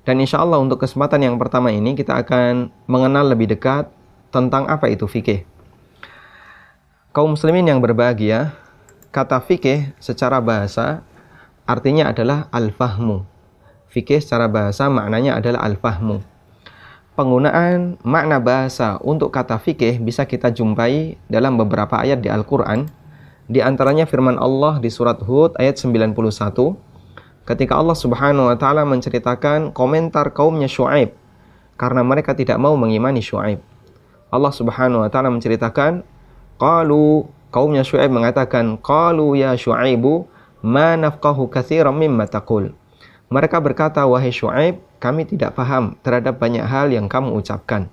Dan insya Allah untuk kesempatan yang pertama ini kita akan mengenal lebih dekat tentang apa itu fikih. Kaum muslimin yang berbahagia, kata fikih secara bahasa artinya adalah al-fahmu. Fikih secara bahasa maknanya adalah al-fahmu. Penggunaan makna bahasa untuk kata fikih bisa kita jumpai dalam beberapa ayat di Al-Quran. Di antaranya firman Allah di surat Hud ayat 91. Ketika Allah Subhanahu wa Ta'ala menceritakan komentar kaumnya Syu'aib karena mereka tidak mau mengimani Syu'aib. Allah Subhanahu wa Ta'ala menceritakan, kaumnya Syu'aib mengatakan, qalu ya Syu'aibu ma nafqahu katsiran mimma taqul. Mereka berkata, wahai Syu'aib, kami tidak paham terhadap banyak hal yang kamu ucapkan.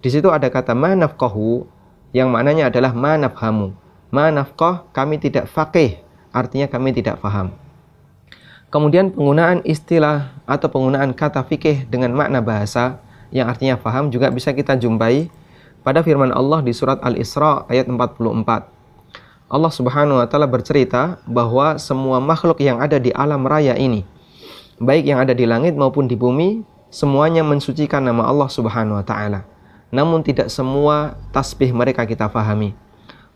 Di situ ada kata ma nafqahu yang maknanya adalah ma nafhamu. Ma nafqah, kami tidak faqih, artinya kami tidak paham. Kemudian penggunaan istilah atau penggunaan kata fikih dengan makna bahasa yang artinya faham juga bisa kita jumpai pada firman Allah di surat Al-Isra ayat 44. Allah Subhanahu wa Ta'ala bercerita bahwa semua makhluk yang ada di alam raya ini, baik yang ada di langit maupun di bumi, semuanya mensucikan nama Allah Subhanahu wa Ta'ala. Namun tidak semua tasbih mereka kita fahami.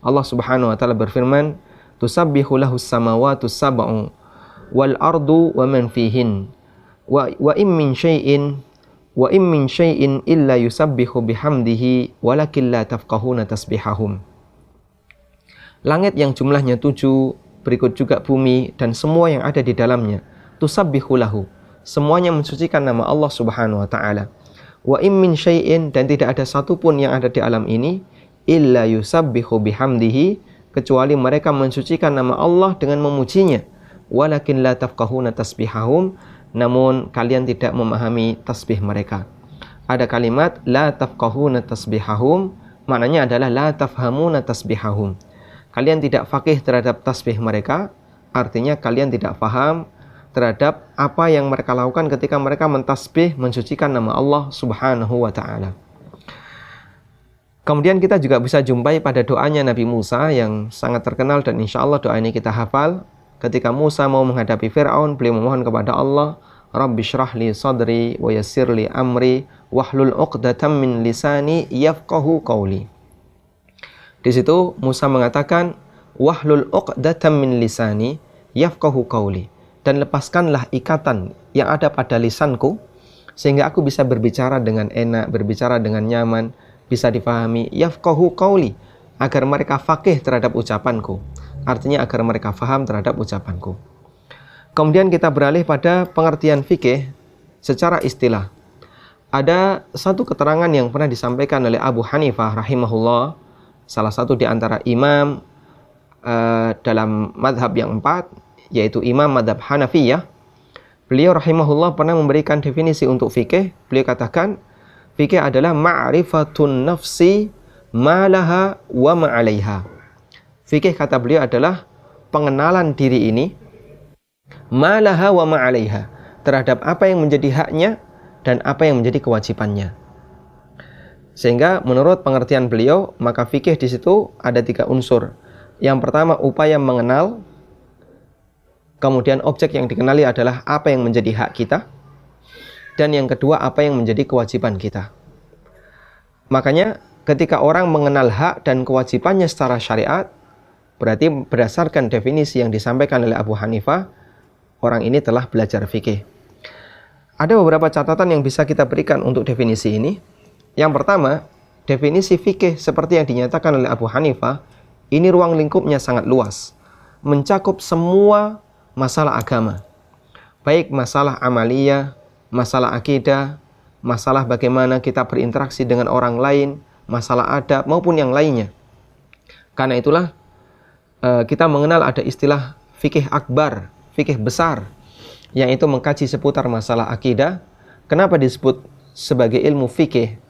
Allah Subhanahu wa Ta'ala berfirman, tusabbihu lahus samawatu sab'u wal ardu wa man fihin wa in min syai'in illa yusabbihu bihamdihi walakin la tafqahuna tasbihahum. Langit yang jumlahnya 7, berikut juga bumi dan semua yang ada di dalamnya, tusabbihu lahu, semuanya mensucikan nama Allah Subhanahu wa Ta'ala. Wa in min syai'in, dan tidak ada satupun yang ada di alam ini, illa yusabbihu bihamdihi, kecuali mereka mensucikan nama Allah dengan memujinya. Walakin la tafqahuna tasbihahum, namun kalian tidak memahami tasbih mereka. Ada kalimat la tafqahuna tasbihahum, maknanya adalah la tafhamuna tasbihahum. Kalian tidak faqih terhadap tasbih mereka, artinya kalian tidak faham terhadap apa yang mereka lakukan ketika mereka mentasbih, mensucikan nama Allah Subhanahu wa Ta'ala. Kemudian kita juga bisa jumpai pada doanya Nabi Musa yang sangat terkenal dan insya Allah doa ini kita hafal. Ketika Musa mau menghadapi Fir'aun, beliau memohon kepada Allah, Rabbi syrah li sadri wa yassir li amri wahlul uqdatam min lisani yafqahu qawli. Di situ Musa mengatakan, wahlul uqdatam min lisani yafqahu qawli, dan lepaskanlah ikatan yang ada pada lisanku sehingga aku bisa berbicara dengan enak, berbicara dengan nyaman, bisa difahami, yafqahu qawli, agar mereka faqih terhadap ucapanku. Artinya agar mereka faham terhadap ucapanku. Kemudian kita beralih pada pengertian fikih secara istilah. Ada satu keterangan yang pernah disampaikan oleh Abu Hanifah rahimahullah, salah satu di antara imam dalam madhab yang 4, yaitu imam madhab Hanafiyah. Beliau rahimahullah pernah memberikan definisi untuk fikih. Beliau katakan, fikih adalah ma'rifatun nafsi ma laha wa ma 'alaiha. Fikih kata beliau adalah pengenalan diri ini ma laha wa ma 'alaiha, terhadap apa yang menjadi haknya dan apa yang menjadi kewajibannya. Sehingga menurut pengertian beliau, maka fikih di situ ada 3 unsur. Yang pertama upaya mengenal, kemudian objek yang dikenali adalah apa yang menjadi hak kita, dan yang kedua apa yang menjadi kewajiban kita. Makanya ketika orang mengenal hak dan kewajibannya secara syariat, berarti berdasarkan definisi yang disampaikan oleh Abu Hanifah, orang ini telah belajar fikih. Ada beberapa catatan yang bisa kita berikan untuk definisi ini. Yang pertama, definisi fikih seperti yang dinyatakan oleh Abu Hanifah, ini ruang lingkupnya sangat luas, mencakup semua masalah agama, baik masalah amaliyah, masalah akidah, masalah bagaimana kita berinteraksi dengan orang lain, masalah adab maupun yang lainnya. Karena itulah kita mengenal ada istilah fikih akbar, fikih besar, yang itu mengkaji seputar masalah akidah. Kenapa disebut sebagai ilmu fikih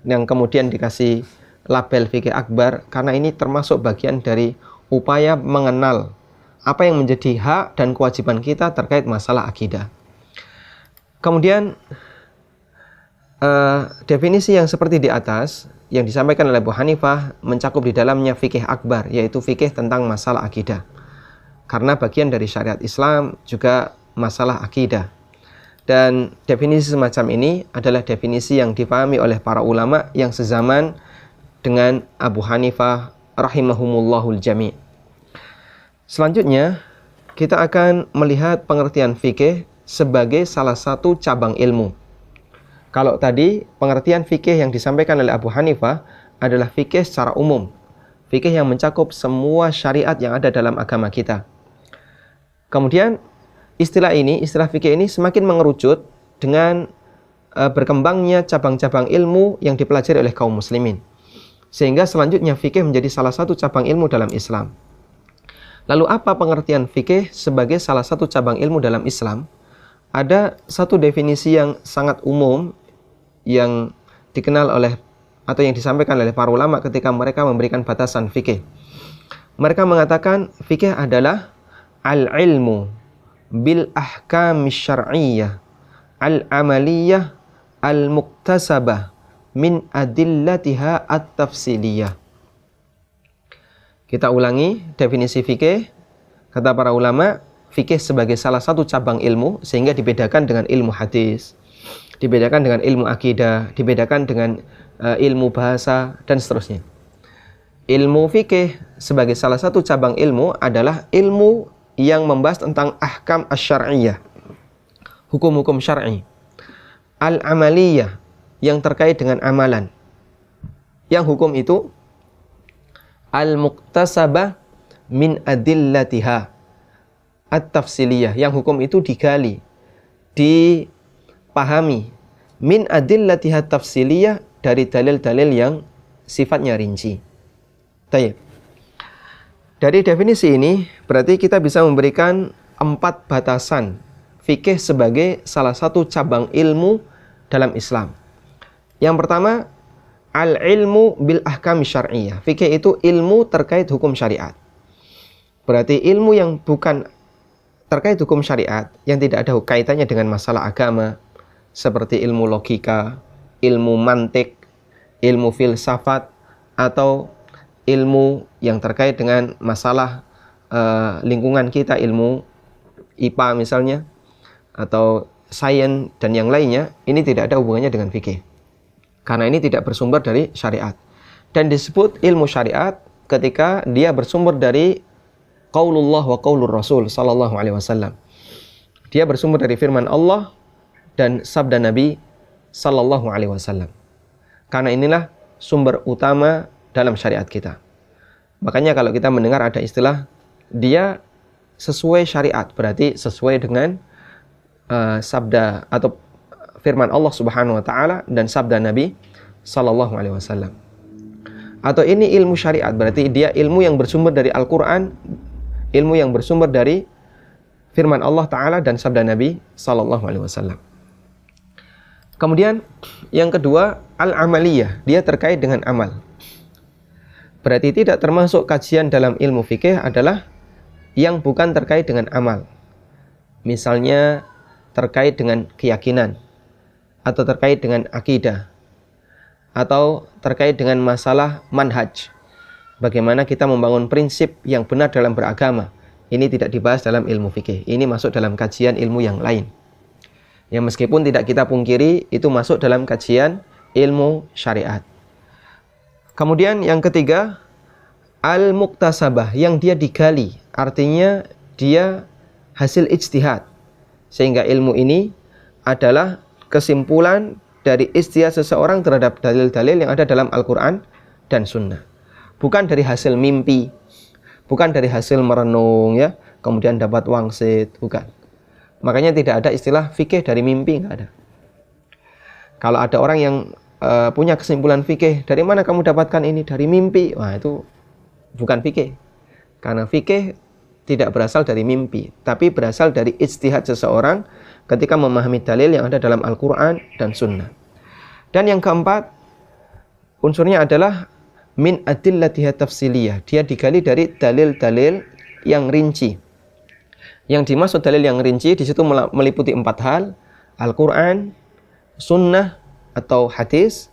yang kemudian dikasih label fikih akbar? Karena ini termasuk bagian dari upaya mengenal apa yang menjadi hak dan kewajiban kita terkait masalah akidah. Kemudian definisi yang seperti di atas yang disampaikan oleh Abu Hanifah mencakup di dalamnya fikih akbar, yaitu fikih tentang masalah akidah. Karena bagian dari syariat Islam juga masalah akidah. Dan definisi semacam ini adalah definisi yang dipahami oleh para ulama yang sezaman dengan Abu Hanifah rahimahumullahul jami'. Selanjutnya, kita akan melihat pengertian fikih sebagai salah satu cabang ilmu. Kalau tadi pengertian fikih yang disampaikan oleh Abu Hanifah adalah fikih secara umum, fikih yang mencakup semua syariat yang ada dalam agama kita. Kemudian istilah fikih ini semakin mengerucut dengan berkembangnya cabang-cabang ilmu yang dipelajari oleh kaum muslimin. Sehingga selanjutnya fikih menjadi salah satu cabang ilmu dalam Islam. Lalu apa pengertian fikih sebagai salah satu cabang ilmu dalam Islam? Ada satu definisi yang sangat umum yang dikenal oleh atau yang disampaikan oleh para ulama ketika mereka memberikan batasan fikih. Mereka mengatakan fikih adalah al-ilmu bil ahkam syar'iyyah al-amaliyah al-muktasabah min adillatiha at-tafsiliyah. Kita ulangi definisi fikih. Kata para ulama, fikih sebagai salah satu cabang ilmu sehingga dibedakan dengan ilmu hadis, dibedakan dengan ilmu akidah, dibedakan dengan ilmu bahasa dan seterusnya. Ilmu fikih sebagai salah satu cabang ilmu adalah ilmu yang membahas tentang ahkam asy-syar'iyyah, hukum-hukum syar'i. Al-amaliyah, yang terkait dengan amalan. Yang hukum itu al-muktasabah min adillatiha at-tafsiliyah, yang hukum itu digali, dipahami min adillatiha tafsiliyah, dari dalil-dalil yang sifatnya rinci. Baik. Dari definisi ini, berarti kita bisa memberikan 4 batasan fikih sebagai salah satu cabang ilmu dalam Islam. Yang pertama, al-ilmu bil ahkam syar'iyyah. Fikih itu ilmu terkait hukum syariat. Berarti ilmu yang bukan terkait hukum syariat, yang tidak ada kaitannya dengan masalah agama, seperti ilmu logika, ilmu mantik, ilmu filsafat, atau ilmu yang terkait dengan masalah lingkungan kita, ilmu IPA misalnya, atau sains dan yang lainnya, ini tidak ada hubungannya dengan fikih. Karena ini tidak bersumber dari syariat. Dan disebut ilmu syariat ketika dia bersumber dari qaulullah wa qaulur rasul sallallahu alaihi wasallam. Dia bersumber dari firman Allah dan sabda Nabi sallallahu alaihi wasallam. Karena inilah sumber utama dalam syariat kita. Makanya kalau kita mendengar ada istilah dia sesuai syariat, berarti sesuai dengan sabda atau firman Allah Subhanahu wa taala dan sabda Nabi sallallahu alaihi wasallam. Atau ini ilmu syariat, berarti dia ilmu yang bersumber dari Al-Qur'an, ilmu yang bersumber dari firman Allah taala dan sabda Nabi sallallahu alaihi wasallam. Kemudian yang kedua, al-amaliyah, dia terkait dengan amal. Berarti tidak termasuk kajian dalam ilmu fikih adalah yang bukan terkait dengan amal. Misalnya terkait dengan keyakinan, atau terkait dengan akidah, atau terkait dengan masalah manhaj. Bagaimana kita membangun prinsip yang benar dalam beragama. Ini tidak dibahas dalam ilmu fikih. Ini masuk dalam kajian ilmu yang lain. Yang meskipun tidak kita pungkiri, itu masuk dalam kajian ilmu syariat. Kemudian yang ketiga, al-muktasabah, yang dia digali, artinya dia hasil ijtihad. Sehingga ilmu ini adalah kesimpulan dari ijtihad seseorang terhadap dalil-dalil yang ada dalam Al-Quran dan Sunnah. Bukan dari hasil mimpi, bukan dari hasil merenung, ya, kemudian dapat wangsit, bukan. Makanya tidak ada istilah fikih dari mimpi, nggak ada. Kalau ada orang yang punya kesimpulan fikih, dari mana kamu dapatkan ini? Dari mimpi. Wah, itu bukan fikih. Karena fikih tidak berasal dari mimpi, tapi berasal dari ijtihad seseorang ketika memahami dalil yang ada dalam Al-Quran dan Sunnah. Dan yang keempat, unsurnya adalah min adillatiha tafsiliyah. Dia digali dari dalil-dalil yang rinci. Yang dimaksud dalil yang rinci di situ meliputi 4 hal: Al-Quran, Sunnah atau hadis,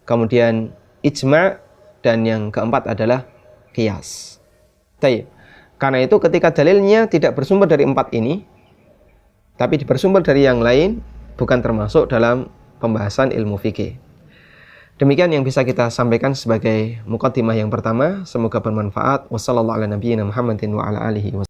kemudian ijma', dan yang keempat adalah qiyas. Baik. Karena itu ketika dalilnya tidak bersumber dari 4 ini, tapi bersumber dari yang lain, bukan termasuk dalam pembahasan ilmu fikih. Demikian yang bisa kita sampaikan sebagai muqaddimah yang pertama. Semoga bermanfaat. Wassalamualaikum warahmatullahi wabarakatuh.